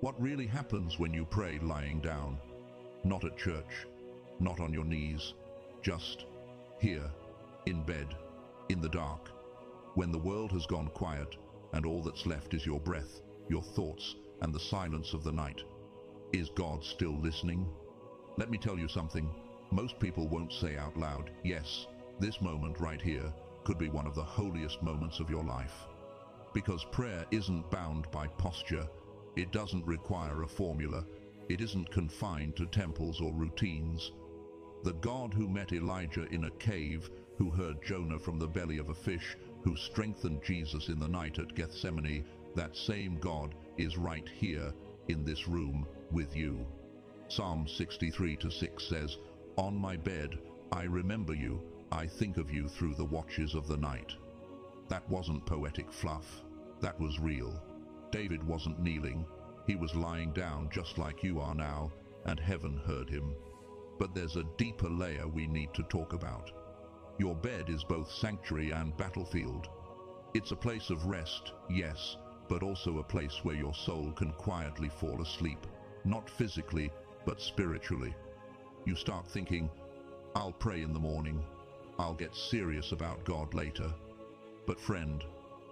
What really happens when you pray lying down? Not at church, not on your knees, just here, in bed, in the dark, when the world has gone quiet and all that's left is your breath, your thoughts, and the silence of the night. Is God still listening? Let me tell you something. Most people won't say out loud, yes, this moment right here could be one of the holiest moments of your life. Because prayer isn't bound by posture. It doesn't require a formula. It isn't confined to temples or routines. The God who met Elijah in a cave, who heard Jonah from the belly of a fish, who strengthened Jesus in the night at Gethsemane, that same God is right here in this room with you. Psalm 63:6 says, "On my bed I remember you, I think of you through the watches of the night." That wasn't poetic fluff, that was real. David wasn't kneeling, he was lying down just like you are now, and heaven heard him. But there's a deeper layer we need to talk about. Your bed is both sanctuary and battlefield. It's a place of rest, yes, but also a place where your soul can quietly fall asleep, not physically, but spiritually. You start thinking, I'll pray in the morning, I'll get serious about God later. But friend,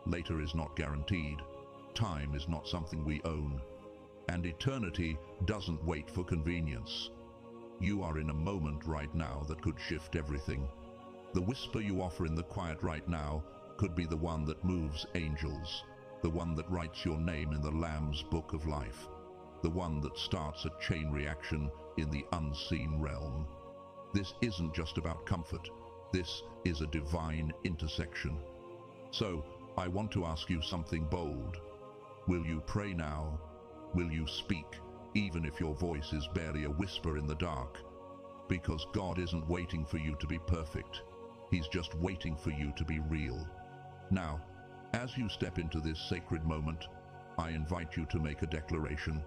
later is not guaranteed. Time is not something we own. And eternity doesn't wait for convenience. You are in a moment right now that could shift everything. The whisper you offer in the quiet right now could be the one that moves angels, the one that writes your name in the Lamb's book of life, the one that starts a chain reaction in the unseen realm. This isn't just about comfort. This is a divine intersection. So, I want to ask you something bold. Will you pray now? Will you speak, even if your voice is barely a whisper in the dark? Because God isn't waiting for you to be perfect. He's just waiting for you to be real. Now, as you step into this sacred moment, I invite you to make a declaration.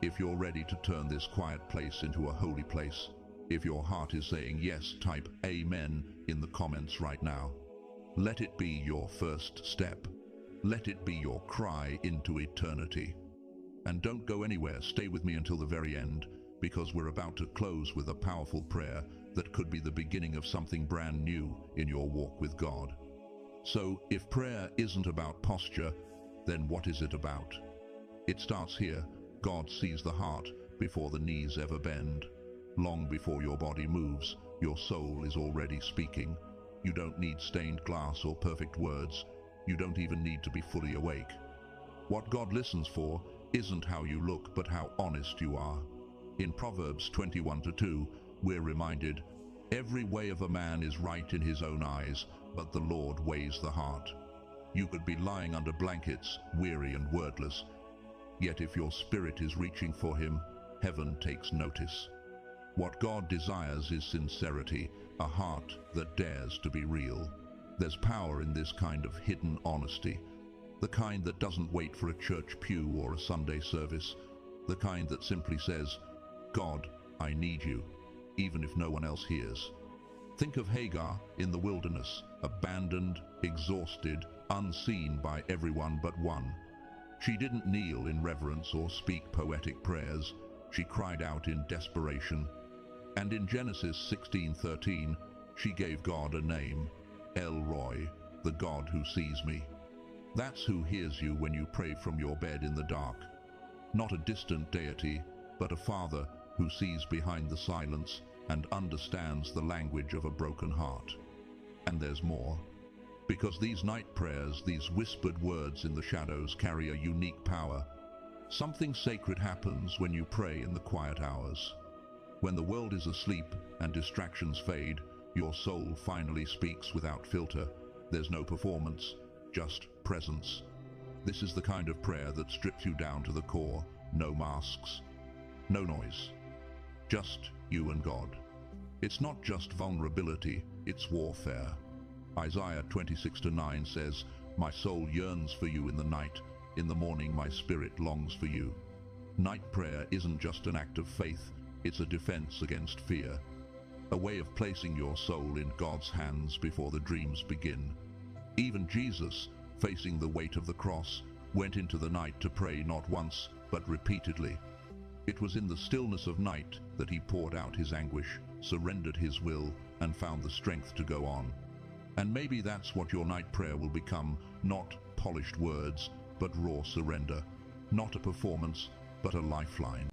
If you're ready to turn this quiet place into a holy place, if your heart is saying yes, type Amen in the comments right now. Let it be your first step. Let it be your cry into eternity. And don't go anywhere, stay with me until the very end, because we're about to close with a powerful prayer that could be the beginning of something brand new in your walk with God. So, if prayer isn't about posture, then what is it about? It starts here. God sees the heart before the knees ever bend. Long before your body moves, your soul is already speaking. You don't need stained glass or perfect words. You don't even need to be fully awake. What God listens for isn't how you look, but how honest you are. In Proverbs 21:2, we're reminded, "Every way of a man is right in his own eyes, but the Lord weighs the heart." You could be lying under blankets, weary and wordless, yet if your spirit is reaching for him, heaven takes notice. What God desires is sincerity, a heart that dares to be real. There's power in this kind of hidden honesty, the kind that doesn't wait for a church pew or a Sunday service, the kind that simply says, "God, I need you," even if no one else hears. Think of Hagar in the wilderness, abandoned, exhausted, unseen by everyone but one. She didn't kneel in reverence or speak poetic prayers. She cried out in desperation. And in Genesis 16:13, she gave God a name, El Roi, the God who sees me. That's who hears you when you pray from your bed in the dark. Not a distant deity, but a Father who sees behind the silence and understands the language of a broken heart. And there's more. Because these night prayers, these whispered words in the shadows, carry a unique power. Something sacred happens when you pray in the quiet hours. When the world is asleep and distractions fade, your soul finally speaks without filter. There's no performance, just presence. This is the kind of prayer that strips you down to the core. No masks, no noise. Just you and God. It's not just vulnerability, it's warfare. Isaiah 26:9 says, "My soul yearns for you in the night. In the morning my spirit longs for you." Night prayer isn't just an act of faith, it's a defense against fear. A way of placing your soul in God's hands before the dreams begin. Even Jesus, facing the weight of the cross, went into the night to pray not once, but repeatedly. It was in the stillness of night that he poured out his anguish, surrendered his will, and found the strength to go on. And maybe that's what your night prayer will become, not polished words, but raw surrender. Not a performance, but a lifeline.